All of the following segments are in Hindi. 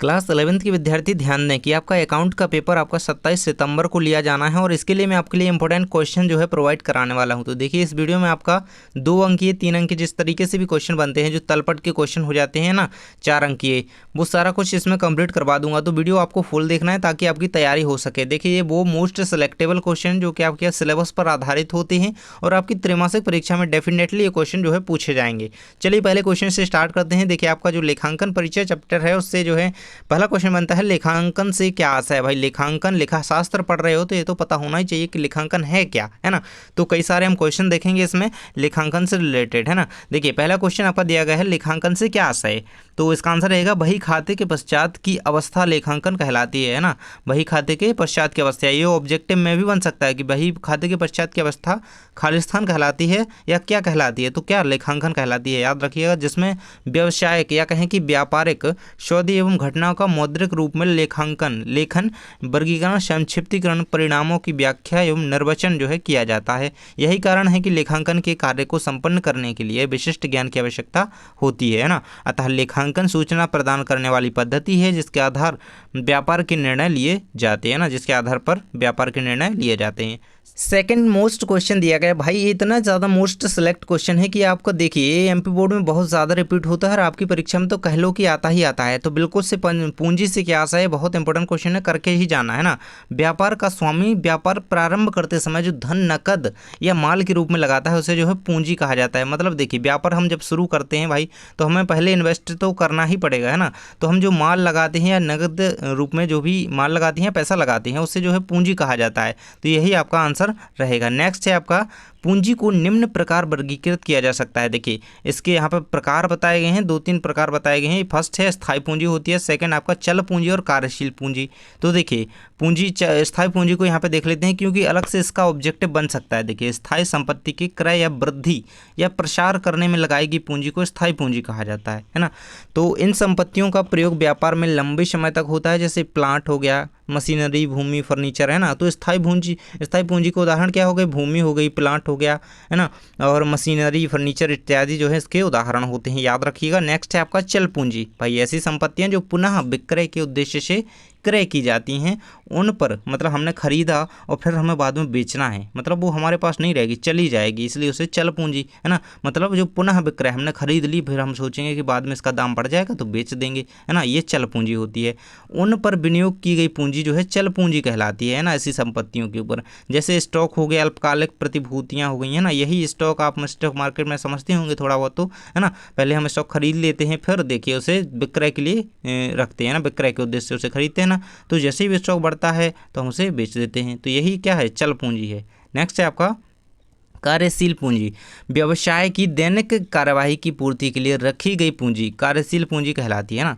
क्लास 11th के विद्यार्थी ध्यान दें कि आपका अकाउंट का पेपर आपका 27 सितंबर को लिया जाना है और इसके लिए मैं आपके लिए इंपॉर्टेंट क्वेश्चन जो है प्रोवाइड कराने वाला हूं। तो देखिए इस वीडियो में आपका 2 अंकीय 3 अंकीय जिस तरीके से भी क्वेश्चन बनते हैं, जो तलपट के क्वेश्चन हो जाते हैं ना 4 अंकीय, वो सारा कुछ इसमें कंप्लीट करवा दूंगा। तो वीडियो आपको फुल देखना है ताकि आपकी तैयारी हो सके। देखिए ये वो मोस्ट सेलेक्टेबल क्वेश्चन जो कि आपके सिलेबस पर आधारित होते हैं और आपकी त्रैमासिक परीक्षा में डेफिनेटली ये क्वेश्चन जो है पूछे जाएंगे। चलिए पहले क्वेश्चन से स्टार्ट करते हैं। देखिए आपका जो लेखांकन परिचय चैप्टर है उससे जो है पहला क्वेश्चन बनता है, लेखांकन से क्या आशा है। भाई लेखांकन लेखा शास्त्र पढ़ रहे हो तो ये तो पता होना ही चाहिए कि लेखांकन है क्या, है ना। तो कई सारे हम क्वेश्चन देखेंगे इसमें लेखांकन से रिलेटेड, है ना। देखिए पहला क्वेश्चन आपका दिया गया है, लेखांकन से क्या आशा है। तो इसका आंसर रहेगा बही खाते के पश्चात की अवस्था लेखांकन कहलाती है ना। बही खाते के पश्चात की अवस्था, ये ऑब्जेक्टिव में भी बन सकता है कि बही खाते के पश्चात की अवस्था खालिस्तान कहलाती है या क्या कहलाती है, तो क्या लेखांकन कहलाती है। याद रखिएगा, जिसमें व्यवसायिक या कहें कि व्यापारिक सौदे एवं घटनाओं का मौद्रिक रूप में लेखांकन, लेखन, वर्गीकरण, संक्षिप्तीकरण, परिणामों की व्याख्या एवं निर्वचन जो है किया जाता है। यही कारण है कि लेखांकन के कार्य को संपन्न करने के लिए विशिष्ट ज्ञान की आवश्यकता होती है ना। अतः लेखांकन सूचना प्रदान करने वाली पद्धति है जिसके आधार व्यापार के निर्णय लिए जाते हैं ना, जिसके आधार पर व्यापार के निर्णय लिए जाते हैं। सेकंड मोस्ट क्वेश्चन दिया गया, भाई ये इतना ज़्यादा मोस्ट सेलेक्ट क्वेश्चन है कि आपको देखिए एमपी बोर्ड में बहुत ज़्यादा रिपीट होता है और आपकी परीक्षा में तो कह लो कि आता ही आता है। तो बिल्कुल से पूंजी से क्या आशा है, बहुत इंपॉर्टेंट क्वेश्चन है, करके ही जाना है ना। व्यापार का स्वामी व्यापार प्रारंभ करते समय जो धन नकद या माल के रूप में लगाता है उसे जो है पूंजी कहा जाता है। मतलब देखिए व्यापार हम जब शुरू करते हैं भाई तो हमें पहले इन्वेस्ट तो करना ही पड़ेगा, है ना। तो हम जो माल लगाते हैं या नकद रूप में जो भी माल लगाते हैं, पैसा लगाते हैं, उससे जो है पूंजी कहा जाता है। तो यही आपका आंसर रहेगा। नेक्स्ट है आपका, पूंजी को निम्न प्रकार वर्गीकृत किया जा सकता है। देखिए इसके यहाँ पर प्रकार बताए गए हैं, 2-3 प्रकार बताए गए हैं। फर्स्ट है स्थायी पूंजी होती है, सेकंड आपका चल पूंजी और कार्यशील पूंजी। तो देखिए पूंजी स्थायी पूंजी को यहाँ पे देख लेते हैं क्योंकि अलग से इसका ऑब्जेक्टिव बन सकता है। देखिए स्थायी संपत्ति के क्रय या वृद्धि या प्रसार करने में लगाई गई पूंजी को स्थायी पूंजी कहा जाता है ना। तो इन संपत्तियों का प्रयोग व्यापार में लंबे समय तक होता है, जैसे प्लांट हो गया, मशीनरी, भूमि, फर्नीचर, है ना। तो स्थायी पूंजी का उदाहरण क्या हो गए, भूमि हो गई, प्लांट हो गया, है ना, और मशीनरी, फर्नीचर इत्यादि जो है इसके उदाहरण होते हैं। याद रखिएगा। नेक्स्ट है आपका चल पूंजी। भाई ऐसी संपत्तियां जो पुनः विक्रय के उद्देश्य से क्रय की जाती हैं, उन पर मतलब हमने खरीदा और फिर हमें बाद में बेचना है, मतलब वो हमारे पास नहीं रहेगी, चली जाएगी, इसलिए उसे चल पूंजी, है ना। मतलब जो पुनः विक्रय, हमने खरीद ली फिर हम सोचेंगे कि बाद में इसका दाम बढ़ जाएगा तो बेच देंगे, है ना, ये चल पूंजी होती है। उन पर विनियोग की गई पूंजी जो है चल पूंजी कहलाती है ना, ऐसी संपत्तियों के ऊपर। जैसे स्टॉक हो गया, अल्पकालिक प्रतिभूतियां हो गई, है ना। यही स्टॉक आप स्टॉक मार्केट में समझते होंगे थोड़ा बहुत तो, है ना। पहले हम स्टॉक खरीद लेते हैं, फिर देखिए उसे विक्रय के लिए रखते हैं ना, विक्रय के उद्देश्य से उसे खरीदते हैं ना। तो जैसे ही स्टॉक बढ़ता है तो हम उसे बेच देते हैं। तो यही क्या है, चल पूंजी है। नेक्स्ट है आपका कार्यशील पूंजी। व्यवसाय की दैनिक कार्यवाही की पूर्ति के लिए रखी गई पूंजी कार्यशील पूंजी कहलाती है ना।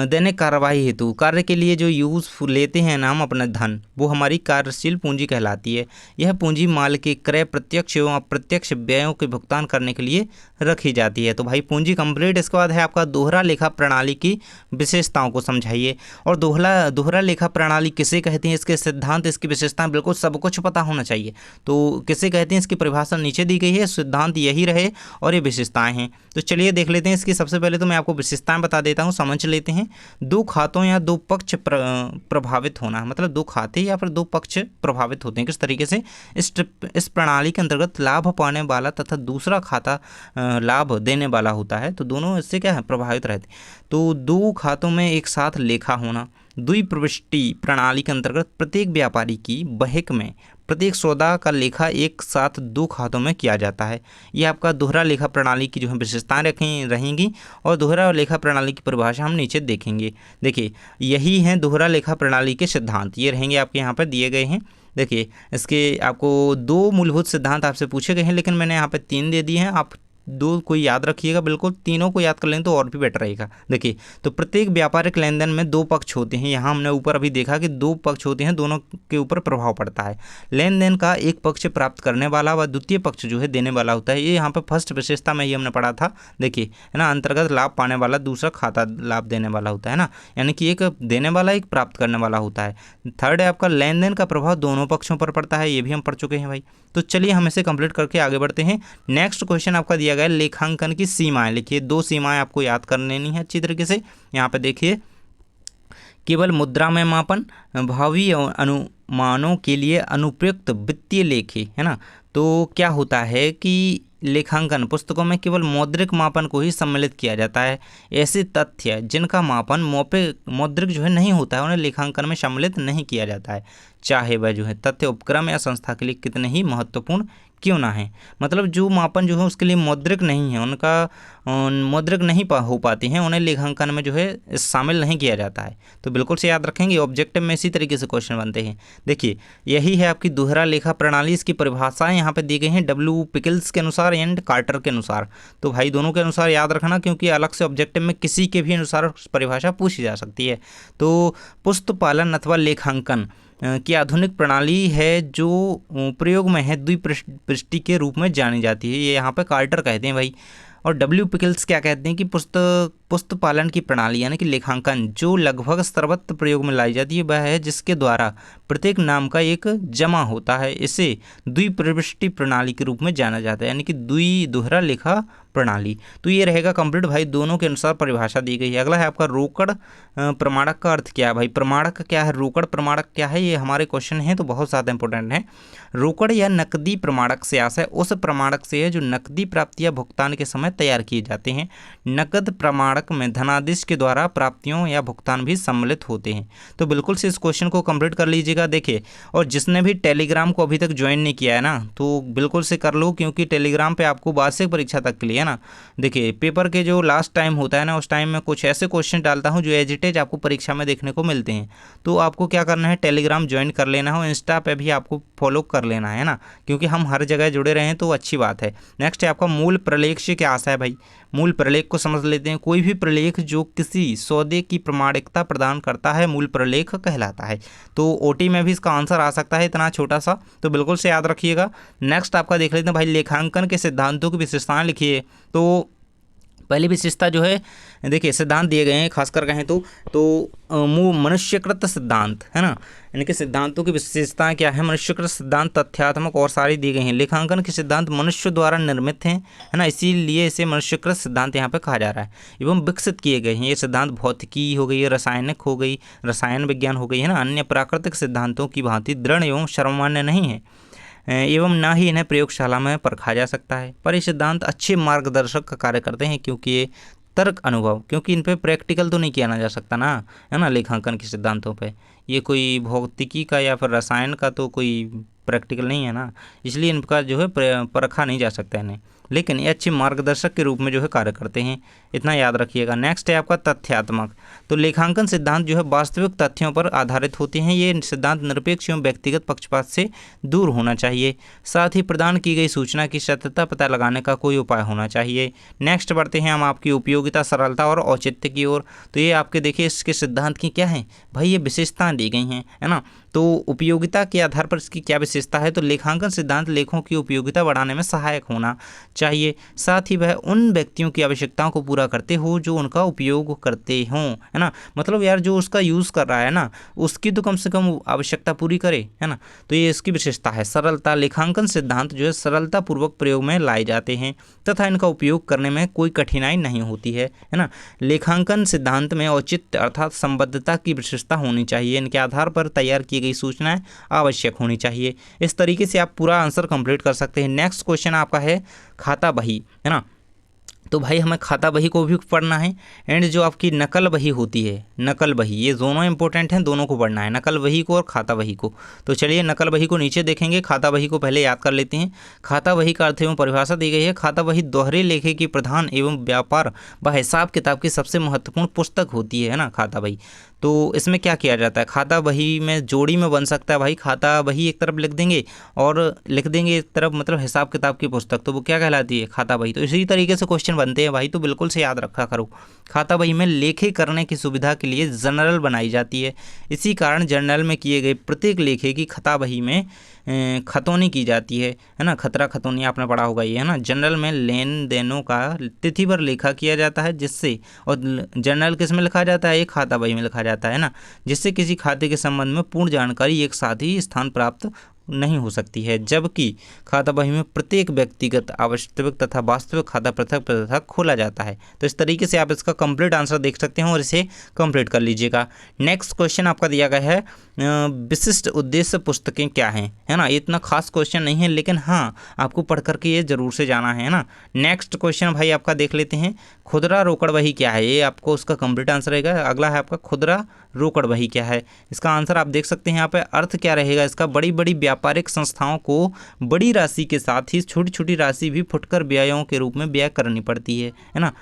दैनिक कार्यवाही हेतु कार्य के लिए जो यूज लेते हैं ना हम अपना धन, वो हमारी कार्यशील पूंजी कहलाती है। यह पूंजी माल के क्रय, प्रत्यक्ष एवं अप्रत्यक्ष व्ययों के भुगतान करने के लिए रखी जाती है। तो भाई पूंजी कंप्लीट। इसके बाद है आपका दोहरा लेखा प्रणाली की विशेषताओं को समझाइए। और दोहरा लेखा प्रणाली किसे कहते हैं, इसके सिद्धांत, इसकी विशेषताएं बिल्कुल सब कुछ पता होना चाहिए। तो किसे कहते हैं, इसकी परिभाषा नीचे दी गई है, सिद्धांत यही रहे और ये विशेषताएं हैं। तो चलिए देख लेते हैं इसकी। सबसे पहले तो मैं आपको विशेषताएं बता देता हूँ, समझ लेते हैं। दो खातों या दो पक्ष प्रभावित होना, मतलब दो खाते या फिर दो पक्ष प्रभावित होते हैं। किस तरीके से, इस प्रणाली के अंतर्गत लाभ पाने वाला तथा दूसरा खाता लाभ देने वाला होता है। तो दोनों इससे क्या है, प्रभावित रहते हैं। तो दो खातों में एक साथ लेखा होना। द्विप्रविष्टि प्रणाली के अंतर्गत प्रत्येक व्यापारी की बहिक में प्रत्येक सौदा का लेखा एक साथ दो खातों में किया जाता है। ये आपका दोहरा लेखा प्रणाली की जो है विशेषताएं रहेंगी और दोहरा लेखा प्रणाली की परिभाषा हम नीचे देखेंगे। देखिए यही है दोहरा लेखा प्रणाली के सिद्धांत, ये रहेंगे आपके यहाँ पर दिए गए हैं। देखिए इसके आपको 2 मूलभूत सिद्धांत आपसे पूछे गए हैं, लेकिन मैंने यहाँ पे 3 दे दिए हैं। आप 2 को याद रखिएगा, बिल्कुल तीनों को याद कर लें तो और भी बेटर रहेगा। देखिए तो प्रत्येक व्यापारिक लेन देन में 2 पक्ष होते हैं। यहाँ हमने ऊपर अभी देखा कि 2 पक्ष होते हैं, दोनों के ऊपर प्रभाव पड़ता है। लेन देन का एक पक्ष प्राप्त करने वाला व द्वितीय पक्ष जो है देने वाला होता है। ये यहाँ पर फर्स्ट विशेषता में ये हमने पढ़ा था। देखिए है ना, अंतर्गत लाभ पाने वाला, दूसरा खाता लाभ देने वाला होता है ना, यानी कि एक देने वाला एक प्राप्त करने वाला होता है। थर्ड है आपका लेन देन का प्रभाव दोनों पक्षों पर पड़ता है, ये भी हम पढ़ चुके हैं भाई। तो चलिए हम इसे कंप्लीट करके आगे बढ़ते हैं। नेक्स्ट क्वेश्चन आपका दिया गया है लेखांकन की सीमाएं। लिखिए 2 सीमाएं आपको याद कर लेनी है अच्छी तरीके से। यहाँ पे देखिए केवल मुद्रा में मापन, भावी अनुमानों के लिए अनुप्रयुक्त वित्तीय लेखे, है ना। तो क्या होता है कि लेखांकन पुस्तकों में केवल मौद्रिक मापन को ही सम्मिलित किया जाता है। ऐसे तथ्य जिनका मापन मौद्रिक जो है नहीं होता है, उन्हें लेखांकन में सम्मिलित नहीं किया जाता है, चाहे वह जो है तथ्य उपक्रम या संस्था के लिए कितने ही महत्वपूर्ण क्यों ना है। मतलब जो मापन जो है उसके लिए मौद्रिक नहीं है, उनका मौद्रिक नहीं हो पाते हैं, उन्हें लेखांकन में जो है शामिल नहीं किया जाता है। तो बिल्कुल से याद रखेंगे, ऑब्जेक्टिव में इसी तरीके से क्वेश्चन बनते हैं। देखिए यही है आपकी दोहरा लेखा प्रणाली। इसकी परिभाषाएं यहाँ पे दी गई हैं डब्ल्यू पिकल्स के अनुसार एंड कार्टर के अनुसार। तो भाई दोनों के अनुसार याद रखना, क्योंकि अलग से ऑब्जेक्टिव में किसी के भी अनुसार परिभाषा पूछी जा सकती है। तो पुस्तपालन अथवा लेखांकन की आधुनिक प्रणाली है जो प्रयोग में है द्विपृष्ठि के रूप में जानी जाती है, ये यहाँ पे कार्टर कहते हैं भाई। और डब्ल्यू पिकल्स क्या कहते हैं कि पुस्तपालन की प्रणाली यानी कि लेखांकन जो लगभग सर्वत्र प्रयोग में लाई जाती है वह है जिसके द्वारा प्रत्येक नाम का एक जमा होता है। इसे द्विपृष्ठि प्रणाली के रूप में जाना जाता है, यानी कि दोहरा लेखा प्रणाली। तो ये रहेगा कंप्लीट भाई, दोनों के अनुसार परिभाषा दी गई है। अगला है आपका रोकड़ प्रमाणक का अर्थ क्या है भाई। प्रमाणक क्या है, रोकड़ प्रमाणक क्या है, ये हमारे क्वेश्चन है तो बहुत ज़्यादा इंपॉर्टेंट है। रोकड़ या नकदी प्रमाणक से आशय उस प्रमाणक से है जो नकदी प्राप्ति या भुगतान के समय तैयार किए जाते हैं। नकद प्रमाणक में धनादेश के द्वारा प्राप्तियों या भुगतान भी सम्मिलित होते हैं। तो बिल्कुल से इस क्वेश्चन को कंप्लीट कर लीजिएगा। देखिए, और जिसने भी टेलीग्राम को अभी तक ज्वाइन नहीं किया है ना, तो बिल्कुल से कर लो, क्योंकि टेलीग्राम पे आपको वार्षिक परीक्षा तक के लिए, है ना, देखिए पेपर के जो लास्ट टाइम होता है ना, उस टाइम में कुछ ऐसे क्वेश्चन डालता हूँ जो एज इट इज आपको परीक्षा में देखने को मिलते हैं। तो आपको क्या करना है, टेलीग्राम ज्वाइन कर लेना हो, इंस्टा पे भी आपको फॉलो कर लेना है ना, क्योंकि हम हर जगह जुड़े रहें तो अच्छी बात है। नेक्स्ट है आपका मूल प्रलेख से क्या आशा है भाई। मूल प्रलेख को समझ लेते हैं। कोई भी प्रलेख जो किसी सौदे की प्रमाणिकता प्रदान करता है मूल प्रलेख कहलाता है। तो ओटी में भी इसका आंसर आ सकता है, इतना छोटा सा, तो बिल्कुल से याद रखिएगा। नेक्स्ट आपका देख लेते हैं भाई, लेखांकन के सिद्धांतों की विशेषताएं लिखिए। तो पहली विशेषता जो है, देखिए सिद्धांत दिए गए हैं, खासकर कहें तो मनुष्यकृत सिद्धांत, है ना, इनके सिद्धांतों की विशेषताएं क्या है। मनुष्यकृत सिद्धांत तथ्यात्मक और सारी दी गई हैं। लेखांकन के सिद्धांत मनुष्य द्वारा निर्मित हैं, है ना, इसीलिए इसे मनुष्यकृत सिद्धांत यहाँ पे कहा जा रहा है, एवं विकसित किए गए हैं। ये सिद्धांत भौतिकी हो गई, रासायनिक हो गई, रसायन विज्ञान हो गई, है ना, अन्य प्राकृतिक सिद्धांतों की भांति दृढ़ एवं सर्वमान्य नहीं है, एवं ना ही इन्हें प्रयोगशाला में परखा जा सकता है। पर ये सिद्धांत अच्छे मार्गदर्शक का कार्य करते हैं, क्योंकि ये तर्क अनुभव, क्योंकि इन पे प्रैक्टिकल तो नहीं किया जा सकता ना, है ना, लेखांकन के सिद्धांतों पे। ये कोई भौतिकी का या फिर रसायन का तो कोई प्रैक्टिकल नहीं है ना, इसलिए इनका जो है परखा नहीं जा सकता इन्हें, लेकिन ये अच्छे मार्गदर्शक के रूप में जो है कार्य करते हैं, इतना याद रखिएगा। नेक्स्ट है आपका तथ्यात्मक। तो लेखांकन सिद्धांत जो है वास्तविक तथ्यों पर आधारित होते हैं। ये सिद्धांत निरपेक्ष एवं व्यक्तिगत पक्षपात से दूर होना चाहिए। साथ ही प्रदान की गई सूचना की सत्यता पता लगाने का कोई उपाय होना चाहिए। नेक्स्ट बढ़ते हैं हम आपकी उपयोगिता, सरलता और औचित्य की ओर। तो ये आपके देखिए इसके सिद्धांत की क्या है भाई, ये विशेषताएं दी गई हैं, है ना। तो उपयोगिता के आधार पर इसकी क्या विशेषता है, तो लेखांकन सिद्धांत लेखों की उपयोगिता बढ़ाने में सहायक होना चाहिए। साथ ही वह उन व्यक्तियों की आवश्यकताओं को पूरा करते हो जो उनका उपयोग करते हों, है ना, मतलब यार जो उसका यूज़ कर रहा है ना, उसकी तो कम से कम आवश्यकता पूरी करे, है ना। तो ये इसकी विशेषता है। सरलता, लेखांकन सिद्धांत जो है सरलता पूर्वक प्रयोग में लाए जाते हैं तथा इनका उपयोग करने में कोई कठिनाई नहीं होती है ना। लेखांकन सिद्धांत में औचित्य अर्थात संबद्धता की विशेषता होनी चाहिए। इनके आधार पर तैयार की गई सूचनाएं आवश्यक होनी चाहिए। इस तरीके से आप पूरा आंसर कंप्लीट कर सकते हैं। नेक्स्ट क्वेश्चन आपका है खाता बही, है ना। तो भाई हमें खाता बही को भी पढ़ना है, एंड जो आपकी नकल बही होती है, नकल बही, ये दोनों इंपॉर्टेंट हैं, दोनों को पढ़ना है, नकल बही को और खाता बही को। तो चलिए नकल बही को नीचे देखेंगे, खाता बही को पहले याद कर लेते हैं। खाता बही का अर्थ एवं परिभाषा दी गई है। खाता बही दोहरे लेखे की प्रधान एवं व्यापार व हिसाब किताब की सबसे महत्वपूर्ण पुस्तक होती है ना, खाता बही। तो इसमें क्या किया जाता है, खाता बही में जोड़ी में बन सकता है भाई, खाता बही एक तरफ लिख देंगे और लिख देंगे एक तरफ मतलब हिसाब किताब की पुस्तक, तो वो क्या कहलाती है, खाता बही। तो इसी तरीके से क्वेश्चन बनते हैं भाई, तो बिल्कुल से याद रखा करो। खाता बही में लेखे करने की सुविधा के लिए जर्नल बनाई जाती है। इसी कारण जर्नल में किए गए प्रत्येक लेखे की खाता बही में खतौनी की जाती है ना। खतरा खतौनी आपने पढ़ा होगा ये, है ना। जर्नल में लेन देनों का तिथि पर लेखा किया जाता है, जिससे, और जर्नल किस में लिखा जाता है, एक खाता बही में लिखा जाता है ना, जिससे किसी खाते के संबंध में पूर्ण जानकारी एक साथ ही स्थान प्राप्त नहीं हो सकती है, जबकि खाता बही में प्रत्येक व्यक्तिगत आवश्यक तथा वास्तविक खाता पृथक पृथक खोला जाता है। तो इस तरीके से आप इसका कंप्लीट आंसर देख सकते हैं और इसे कंप्लीट कर लीजिएगा। नेक्स्ट क्वेश्चन आपका दिया गया है विशिष्ट उद्देश्य पुस्तकें क्या हैं, है ना। इतना खास क्वेश्चन नहीं है, लेकिन हाँ आपको पढ़ करके ये जरूर से जाना है ना। नेक्स्ट क्वेश्चन भाई आपका देख लेते हैं, खुदरा रोकड़ बही क्या है, ये आपको उसका कंप्लीट आंसर रहेगा। अगला है आपका खुदरा रोकड़ बही क्या है, इसका आंसर आप देख सकते हैं यहाँ पे। अर्थ क्या रहेगा इसका, बड़ी बड़ी व्यापारिक संस्थाओं को बड़ी राशि के साथ ही छोटी छोटी राशि भी फुटकर व्ययों के रूप में व्यय करनी पड़ती है ना।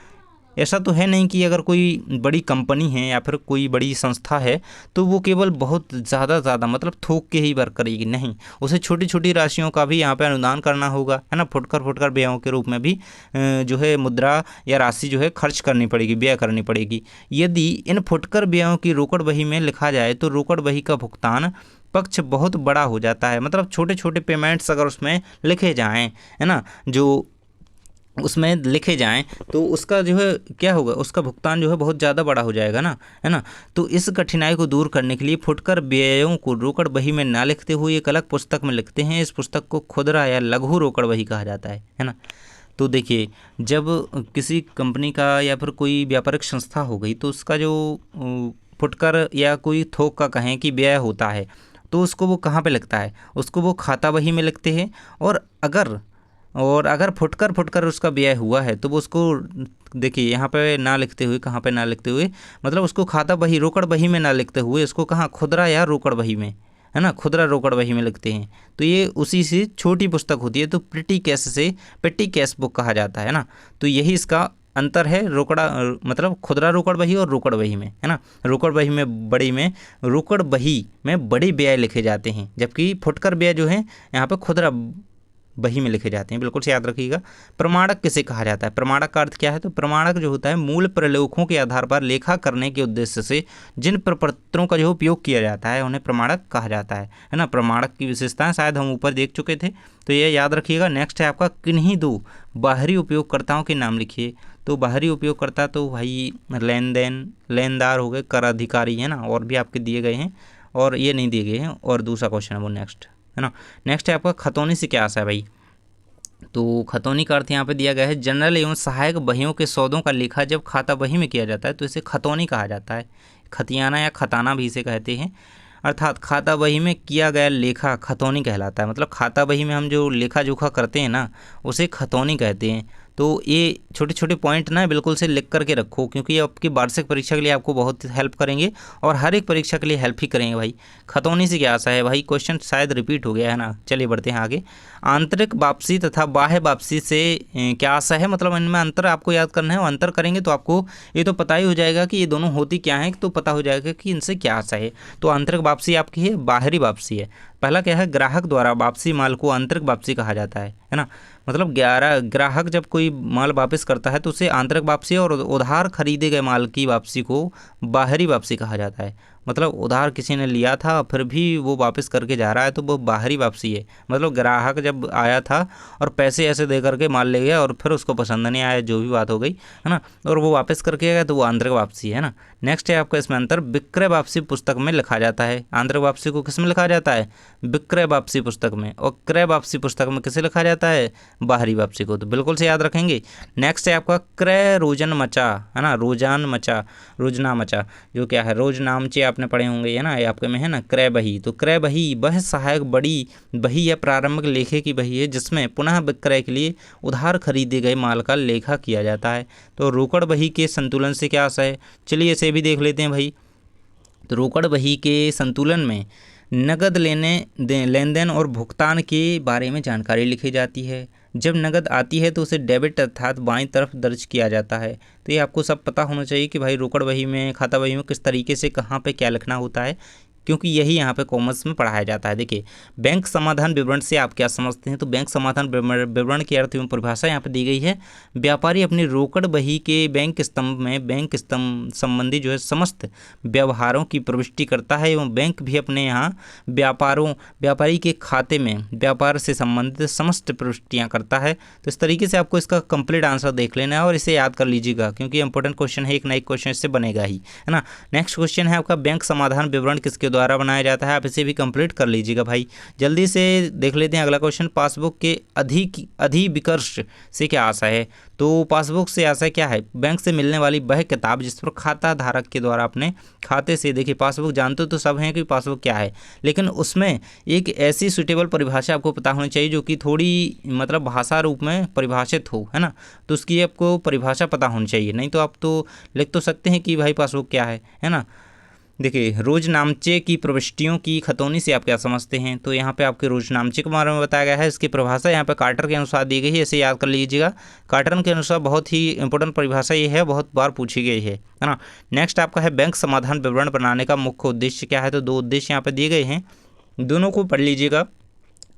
ऐसा तो है नहीं कि अगर कोई बड़ी कंपनी है या फिर कोई बड़ी संस्था है तो वो केवल बहुत ज़्यादा मतलब थोक के ही वर्क करेगी, नहीं, उसे छोटी छोटी राशियों का भी यहाँ पे अनुदान करना होगा, है ना। फुटकर व्ययों के रूप में भी जो है मुद्रा या राशि जो है खर्च करनी पड़ेगी, व्यय करनी पड़ेगी। यदि इन फुटकर व्ययों की रोकड़ बही में लिखा जाए तो रोकड़ बही का भुगतान पक्ष बहुत बड़ा हो जाता है, मतलब छोटे छोटे पेमेंट्स अगर उसमें लिखे जाएँ, है ना, जो उसमें लिखे जाएं तो उसका जो है क्या होगा, उसका भुगतान जो है बहुत ज़्यादा बड़ा हो जाएगा ना, है ना। तो इस कठिनाई को दूर करने के लिए फुटकर व्ययों को रोकड़ बही में ना लिखते हुए एक अलग पुस्तक में लिखते हैं। इस पुस्तक को खुदरा या लघु रोकड़ बही कहा जाता है ना। तो देखिए, जब किसी कंपनी का या फिर कोई व्यापारिक संस्था हो गई तो उसका जो फुटकर या कोई थोक का कहें कि व्यय होता है तो उसको वो कहाँ पे लिखता है, उसको वो खाता बही में लिखते हैं। और अगर फुटकर उसका व्यय हुआ है तो वो उसको देखिए यहाँ पे ना लिखते हुए, कहाँ पे ना लिखते हुए, मतलब उसको खाता बही रोकड़ बही में ना लिखते हुए उसको कहाँ खुदरा या रोकड़ बही में, है ना, खुदरा रोकड़ बही में लिखते हैं। तो ये उसी से छोटी पुस्तक होती है, तो पेटी कैश बुक कहा जाता है ना। तो यही इसका अंतर है रोकड़ा मतलब खुदरा रोकड़ बही और रोकड़ बही में, है ना। रोकड़ बही में बड़े व्यय लिखे जाते हैं, जबकि फुटकर व्यय जो है यहाँ पे खुदरा बही में लिखे जाते हैं, बिल्कुल से याद रखिएगा। प्रमाणक किसे कहा जाता है, प्रमाणक का अर्थ क्या है, तो प्रमाणक जो होता है मूल प्रलेखों के आधार पर लेखा करने के उद्देश्य से जिन प्रपत्रों का जो उपयोग किया जाता है उन्हें प्रमाणक कहा जाता है ना। प्रमाणक की विशेषताएं शायद हम ऊपर देख चुके थे, तो ये याद रखिएगा। नेक्स्ट है आपका किन्हीं दो बाहरी उपयोगकर्ताओं के नाम लिखिए। तो बाहरी उपयोगकर्ता तो भाई लेनदार हो गए, कर अधिकारी, है ना, और भी आपके दिए गए हैं और ये नहीं दिए गए हैं। और दूसरा क्वेश्चन है वो नेक्स्ट, है ना। नेक्स्ट है आपका खतौनी से क्या आशा है भाई, तो खतौनी का अर्थ यहाँ पे दिया गया है जनरल एवं सहायक बहियों के सौदों का लेखा जब खाता बही में किया जाता है तो इसे खतौनी कहा जाता है। खतियाना या खताना भी इसे कहते हैं। अर्थात खाता बही में किया गया लेखा खतौनी कहलाता है, मतलब खाता बही में हम जो लेखा जोखा करते हैं ना उसे खतौनी कहते हैं। तो ये छोटे छोटे पॉइंट ना बिल्कुल से लिख करके रखो, क्योंकि ये आपकी वार्षिक परीक्षा के लिए आपको बहुत हेल्प करेंगे और हर एक परीक्षा के लिए हेल्प ही करेंगे भाई। खतौनी से क्या आशा है भाई, क्वेश्चन शायद रिपीट हो गया है ना। चलिए बढ़ते हैं आगे। आंतरिक वापसी तथा बाह्य वापसी से क्या आशा है, मतलब इनमें अंतर आपको याद करना है। और अंतर करेंगे तो आपको ये तो पता ही हो जाएगा कि ये दोनों होती क्या है, तो पता हो जाएगा कि इनसे क्या आशा है। तो आंतरिक वापसी आपकी है, बाहरी वापसी है। पहला क्या है, ग्राहक द्वारा वापसी माल को आंतरिक वापसी कहा जाता है ना। मतलब ग्राहक जब कोई माल वापस करता है तो उसे आंतरिक वापसी, और उधार खरीदे गए माल की वापसी को बाहरी वापसी कहा जाता है। मतलब उधार किसी ने लिया था फिर भी वो वापस करके जा रहा है तो वो बाहरी वापसी है। मतलब ग्राहक जब आया था और पैसे ऐसे दे करके माल ले गया और फिर उसको पसंद नहीं आया, जो भी बात हो गई, है ना, और वो वापस करके गया तो वो आंतरिक वापसी है ना। नेक्स्ट है आपका इसमें अंतर, विक्रय वापसी पुस्तक में लिखा जाता है। आंतरिक वापसी को किस में लिखा जाता है, विक्रय वापसी पुस्तक में, और क्रय वापसी पुस्तक में किसे लिखा जाता है, बाहरी वापसी को। तो बिल्कुल से याद रखेंगे। नेक्स्ट है आपका क्रय रोजन मचा, है ना, रोजना मचा जो क्या है, रोज नामचे आपने पढ़े होंगे, है ना, ये आपके में है ना। क्रय बही, तो क्रय बही वह सहायक बड़ी बही या प्रारंभिक लेखे की बही है जिसमें पुनः विक्रय के लिए उधार खरीदे गए माल का लेखा किया जाता है। तो रोकड़ बही के संतुलन से क्या आशा है, चलिए इसे भी देख लेते हैं भाई। तो रोकड़ बही के संतुलन में नगद लेन देन और भुगतान के बारे में जानकारी लिखी जाती है। जब नगद आती है तो उसे डेबिट अर्थात बाईं तरफ दर्ज किया जाता है। तो ये आपको सब पता होना चाहिए कि भाई रोकड़ बही में, खाता बही में किस तरीके से कहाँ पे क्या लिखना होता है, क्योंकि यही यहाँ पे कॉमर्स में पढ़ाया जाता है। देखिए, बैंक समाधान विवरण से आप क्या समझते हैं, तो बैंक समाधान विवरण की अर्थ एवं परिभाषा यहाँ पे दी गई है। व्यापारी अपनी रोकड़ बही के बैंक स्तंभ संबंधी जो है समस्त व्यवहारों की प्रविष्टि करता है एवं बैंक भी अपने यहाँ व्यापारी के खाते में व्यापार से संबंधित समस्त प्रविष्टियाँ करता है। तो इस तरीके से आपको इसका कंप्लीट आंसर देख लेना है और इसे याद कर लीजिएगा, क्योंकि इंपॉर्टेंट क्वेश्चन है, एक ना एक क्वेश्चन इससे बनेगा ही, है ना। नेक्स्ट क्वेश्चन है आपका, बैंक समाधान विवरण किसके द्वारा बनाया जाता है। आप इसे भी कंप्लीट कर लीजिएगा भाई। जल्दी से देख लेते हैं अगला क्वेश्चन, पासबुक के अधिविकर्ष से क्या आशा है। तो पासबुक से आशा क्या है, बैंक से मिलने वाली वह किताब जिस पर खाता धारक के द्वारा अपने खाते से, देखिए पासबुक जानते तो सब हैं कि पासबुक क्या है, लेकिन उसमें एक ऐसी सुटेबल परिभाषा आपको पता होनी चाहिए जो कि थोड़ी मतलब भाषा रूप में परिभाषित हो, है ना। तो उसकी आपको परिभाषा पता होनी चाहिए, नहीं तो आप तो लिख तो सकते हैं कि भाई पासबुक क्या है ना। देखिए रोजनामचे की प्रविष्टियों की खतौनी से आप क्या समझते हैं, तो यहाँ पे आपके रोजनामचे के बारे में बताया गया है। इसकी परिभाषा यहाँ पे कार्टर के अनुसार दी गई है, इसे याद कर लीजिएगा। कार्टर के अनुसार बहुत ही इंपॉर्टेंट परिभाषा ये है, बहुत बार पूछी गई है ना। नेक्स्ट आपका है बैंक समाधान विवरण बनाने का मुख्य उद्देश्य क्या है, तो दो उद्देश्य यहाँ पे दिए गए हैं, दोनों को पढ़ लीजिएगा।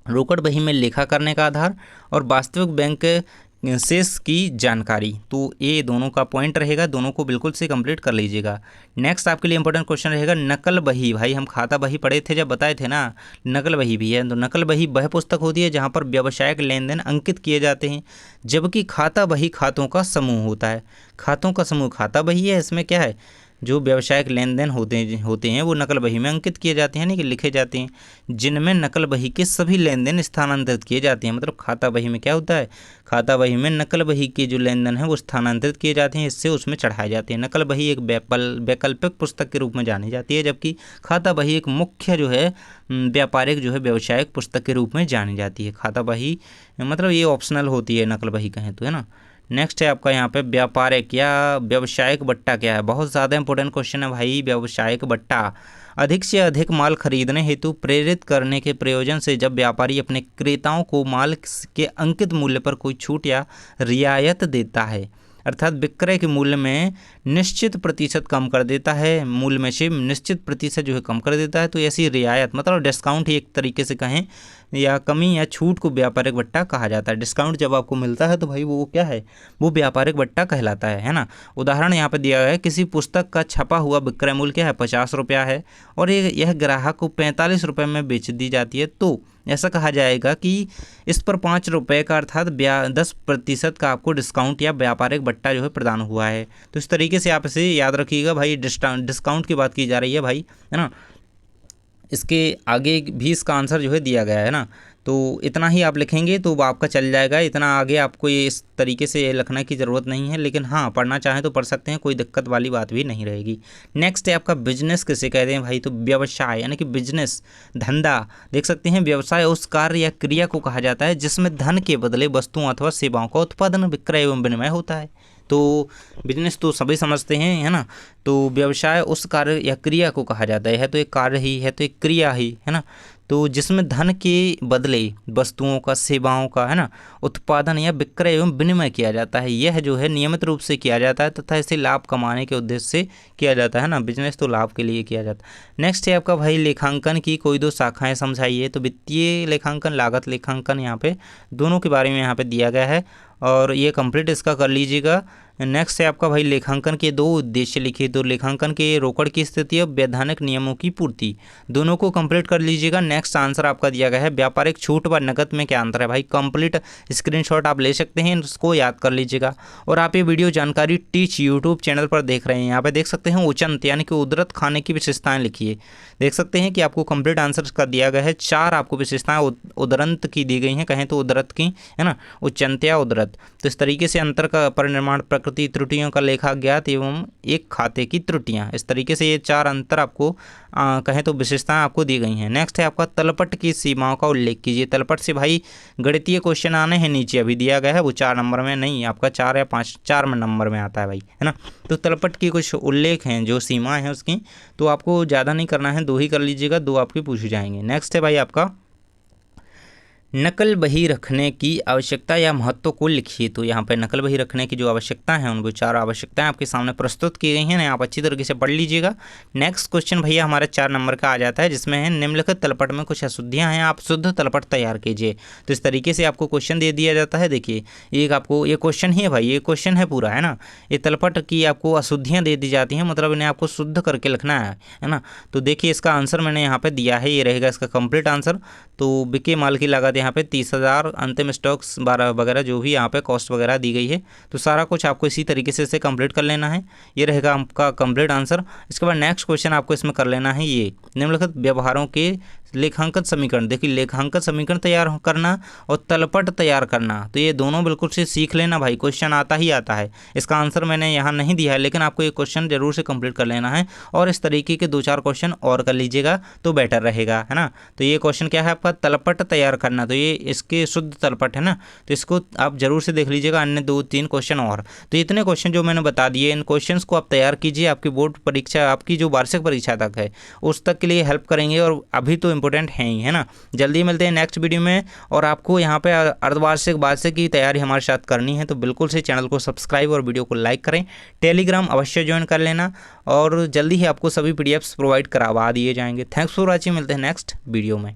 रोकड़ बही में लेखा करने का आधार और वास्तविक बैंक शेष की जानकारी, तो ये दोनों का पॉइंट रहेगा, दोनों को बिल्कुल से कंप्लीट कर लीजिएगा। नेक्स्ट आपके लिए इंपॉर्टेंट क्वेश्चन रहेगा नकल बही। भाई हम खाता बही पढ़े थे जब, बताए थे ना, नकल बही भी है। तो नकल बही वह पुस्तक होती है जहाँ पर व्यावसायिक लेन देन अंकित किए जाते हैं, जबकि खाता बही खातों का समूह होता है। खातों का समूह खाता बही है, इसमें क्या है, जो व्यावसायिक लेन देन होते हैं वो नकल बही में अंकित किए जाते हैं, यानी कि लिखे जाते हैं, जिनमें नकल बही के सभी लेन देन स्थानांतरित किए जाते हैं। मतलब खाता बही में क्या होता है, खाता बही में नकल बही के जो लेन देन है वो स्थानांतरित किए जाते हैं, इससे उसमें चढ़ाए जाते हैं। नकल बही एक वैकल्पिक पुस्तक के रूप में जानी जाती है, जबकि खाता बही एक मुख्य जो है व्यापारिक जो है व्यवसायिक पुस्तक के रूप में जानी जाती है। खाता बही मतलब ये ऑप्शनल होती है नकल बही कहें तो, है ना। नेक्स्ट है आपका यहाँ पे व्यापारिक या व्यवसायिक बट्टा क्या है, बहुत ज़्यादा इंपॉर्टेंट क्वेश्चन है भाई। व्यवसायिक बट्टा अधिक से अधिक माल खरीदने हेतु प्रेरित करने के प्रयोजन से जब व्यापारी अपने क्रेताओं को माल के अंकित मूल्य पर कोई छूट या रियायत देता है, अर्थात विक्रय के मूल्य में निश्चित प्रतिशत कम कर देता है, मूल्य में से निश्चित प्रतिशत जो है कम कर देता है, तो ऐसी रियायत मतलब डिस्काउंट ही एक तरीके से कहें, या कमी या छूट को व्यापारिक बट्टा कहा जाता है। डिस्काउंट जब आपको मिलता है तो भाई वो क्या है, वो व्यापारिक बट्टा कहलाता है ना। उदाहरण यहाँ पे दिया गया है, किसी पुस्तक का छपा हुआ विक्रय मूल्य क्या है, 50 रुपया है, और यह ग्राहक को 45 रुपये में बेच दी जाती है, तो ऐसा कहा जाएगा कि इस पर 5 रुपये का अर्थात 10% का आपको डिस्काउंट या व्यापारिक बट्टा जो है प्रदान हुआ है। तो इस तरीके से आप इसे याद रखिएगा भाई, डिस्काउंट की बात की जा रही है भाई, है ना। इसके आगे भी इसका आंसर जो है दिया गया है ना, तो इतना ही आप लिखेंगे तो आपका चल जाएगा। इतना आगे आपको ये इस तरीके से लिखने की ज़रूरत नहीं है, लेकिन हाँ पढ़ना चाहें तो पढ़ सकते हैं, कोई दिक्कत वाली बात भी नहीं रहेगी। नेक्स्ट है आपका बिजनेस किसे कहते हैं भाई, तो व्यवसाय यानी कि बिजनेस धंधा। देख सकते हैं व्यवसाय उस कार्य या क्रिया को कहा जाता है जिसमें धन के बदले वस्तुओं अथवा सेवाओं का उत्पादन विक्रय एवं विनिमय होता है। तो बिजनेस तो सभी समझते हैं, है ना। तो व्यवसाय उस कार्य या क्रिया को कहा जाता है, तो एक कार्य ही है, तो एक क्रिया ही है ना, तो जिसमें धन के बदले वस्तुओं का, सेवाओं का, है ना, उत्पादन या विक्रय एवं विनिमय किया जाता है। यह जो है नियमित रूप से किया जाता है तथा इसे लाभ कमाने के उद्देश्य से किया जाता है ना। बिजनेस तो लाभ के लिए किया जाता है। नेक्स्ट है आपका भाई लेखांकन की कोई दो शाखाएं समझाइए, तो वित्तीय लेखांकन, लागत लेखांकन, यहाँ पे दोनों के बारे में यहाँ पे दिया गया है, और ये कंप्लीट इसका कर लीजिएगा। नेक्स्ट है आपका भाई लेखांकन के दो उद्देश्य लिखिए, तो लेखांकन के रोकड़ की स्थिति और वैधानिक नियमों की पूर्ति, दोनों को कंप्लीट कर लीजिएगा। नेक्स्ट आंसर आपका दिया गया है व्यापारिक छूट व नकद में क्या अंतर है भाई, कंप्लीट स्क्रीनशॉट आप ले सकते हैं, इसको याद कर लीजिएगा। और आप ये वीडियो जानकारी टीच यूट्यूब चैनल पर देख रहे हैं, यहाँ पे देख सकते हैं उचंत यानी कि उदरत खाने की विशेषताएं लिखिए। देख सकते हैं कि आपको कंप्लीट आंसर का दिया गया है, 4 आपको विशेषताएं उदरंत की दी गई हैं, कहें तो उदरत की, है ना, उच्चंत या उदरत। तो इस तरीके से अंतर का परिनिर्माण, प्रकृति, त्रुटियों का लेखा ज्ञात एवं एक खाते की त्रुटियां, इस तरीके से ये 4 अंतर आपको कहें तो विशेषताएं आपको दी गई हैं। नेक्स्ट है आपका तलपट की सीमाओं का उल्लेख कीजिए। तलपट से भाई गणितीय क्वेश्चन आने हैं, नीचे अभी दिया गया है, वो 4 नंबर में नहीं, आपका 4 या 5 4 नंबर में आता है भाई, है ना। तो तलपट की कुछ उल्लेख हैं, जो सीमाएँ हैं उसकी, तो आपको ज़्यादा नहीं करना है, 2 ही कर लीजिएगा, 2 आपके पूछे जाएंगे। नेक्स्ट है भाई आपका नकल बही रखने की आवश्यकता या महत्व को लिखिए। तो यहाँ पे नकल बही रखने की जो आवश्यकता है, उनको 4 आवश्यकताएं आपके सामने प्रस्तुत की गई हैं, आप अच्छी तरीके से पढ़ लीजिएगा। नेक्स्ट क्वेश्चन भैया हमारा 4 नंबर का आ जाता है, जिसमें है निम्नलिखित तलपट में कुछ अशुद्धियाँ हैं, आप शुद्ध तलपट तैयार कीजिए। तो इस तरीके से आपको क्वेश्चन दे दिया जाता है। देखिए एक आपको ये क्वेश्चन ही है भाई, ये क्वेश्चन है पूरा, है ना। ये तलपट की आपको अशुद्धियाँ दे दी जाती हैं, मतलब इन्हें आपको शुद्ध करके लिखना है ना। तो देखिए इसका आंसर मैंने यहाँ पर दिया है, ये रहेगा इसका कंप्लीट आंसर। तो बिके माल की लागत यहाँ पे 30,000 अंतिम स्टॉक्स वगैरह जो भी यहाँ पे कॉस्ट वगैरह दी गई है। तो सारा कुछ आपको इसी तरीके से इसे कंप्लीट कर लेना है। ये रहेगा आपका कंप्लीट आंसर। इसके बाद नेक्स्ट क्वेश्चन आपको इसमें कर लेना है ये निम्नलिखित व्यवहारों के लेखांकन समीकरण। देखिए लेखांकन समीकरण तैयार करना और तलपट तैयार करना, तो ये दोनों बिल्कुल से सीख लेना भाई, क्वेश्चन आता ही आता है। इसका आंसर मैंने यहाँ नहीं दिया है, लेकिन आपको ये क्वेश्चन जरूर से कंप्लीट कर लेना है और इस तरीके के 2-4 क्वेश्चन और कर लीजिएगा तो बेटर रहेगा, है ना। तो ये क्वेश्चन क्या है आपका, तलपट तैयार करना, तो ये इसके शुद्ध तलपट है ना, तो इसको आप जरूर से देख लीजिएगा। अन्य 2-3 क्वेश्चन और, तो इतने क्वेश्चन जो मैंने बता दिए, इन क्वेश्चंस को आप तैयार कीजिए। आपकी बोर्ड परीक्षा, आपकी जो वार्षिक परीक्षा तक है उस तक के लिए हेल्प करेंगे और अभी तो इंपॉर्टेंट है ही, है ना। जल्दी मिलते हैं नेक्स्ट वीडियो में। और आपको यहाँ पे अर्धवार्षिक वार्षिक की तैयारी हमारे साथ करनी है तो बिल्कुल से चैनल को सब्सक्राइब और वीडियो को लाइक करें। टेलीग्राम अवश्य ज्वाइन कर लेना और जल्दी ही आपको सभी PDFs प्रोवाइड करवा दिए जाएंगे। थैंक्स फॉर वॉचिंग, मिलते हैं नेक्स्ट वीडियो में।